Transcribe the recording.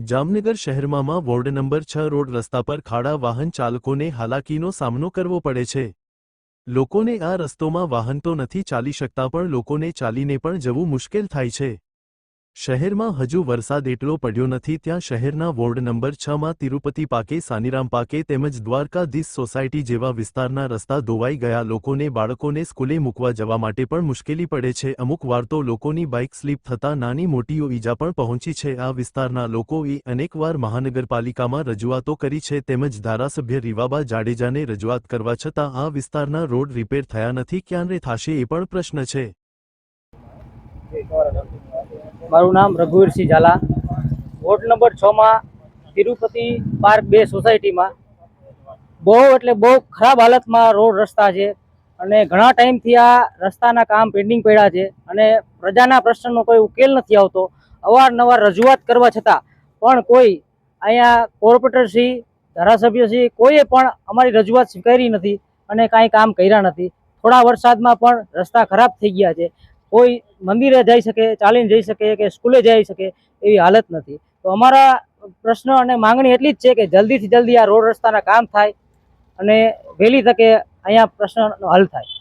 જામનગર શહેરમાં ward number 6 road રસ્તા પર ખાડા વાહન ચાલકોને હાલાકીનો સામનો કરવો પડે છે। લોકોને આ રસ્તોમાં વાહન તો નથી ચાલી શકતા, પણ લોકોને ચાલીને પણ જવું મુશ્કેલ થાય છે। શહેરમાં હજુ વરસાદ એટલો પડ્યો નથી, ત્યાં શહેરના વોર્ડ નંબર 6 માં તિરુપતિ પાકે, સાનીરામ પાકે તેમજ દ્વારકાધીશ સોસાયટી જેવા વિસ્તારના રસ્તા ધોવાઈ ગયા। લોકોને બાળકોને સ્કૂલે મૂકવા જવા માટે પણ મુશ્કેલી પડે છે। અમુક વાર તો લોકોની બાઇક સ્લીપ થતાં નાની મોટીઓ ઈજા પણ પહોંચી છે। આ વિસ્તારના લોકોએ અનેકવાર મહાનગરપાલિકામાં રજૂઆતો કરી છે, તેમજ ધારાસભ્ય રીવાબા જાડેજાને રજૂઆત કરવા છતાં આ વિસ્તારના રોડ રિપેર થયા નથી। ક્યારે થશે એ પણ પ્રશ્ન છે। મારું નામ રઘુવીરસિંહ ઝાલા, વોર્ડ નંબર 6 માં તિરુપતિ પાર્ક 2 સોસાયટીમાં બહુ એટલે બહુ ખરાબ હાલતમાં રોડ રસ્તા છે અને ઘણા ટાઈમથી આ રસ્તાના કામ પેન્ડિંગ પડ્યા છે અને પ્રજાના પ્રશ્નનો કોઈ ઉકેલ નથી આવતો। અવારનવાર રજૂઆત કરવા છતાં પણ કોઈ અહીંયા કોર્પોરેટરશ્રી, ધારાસભ્યશ્રી કોઈએ પણ અમારી રજૂઆત સ્વીકારી નથી અને કાંઈ કામ કર્યા નથી। થોડા વરસાદમાં પણ રસ્તા ખરાબ થઈ ગયા છે। કોઈ મંદિરે જઈ શકે, ચાલીને જઈ શકે કે સ્કૂલે જઈ શકે એવી હાલત નથી। તો અમારા પ્રશ્ન અને માંગણી એટલી જ છે કે જલ્દીથી જલ્દી આ રોડ રસ્તાના કામ થાય અને વહેલી તકે અહીંયા પ્રશ્નનો હલ થાય।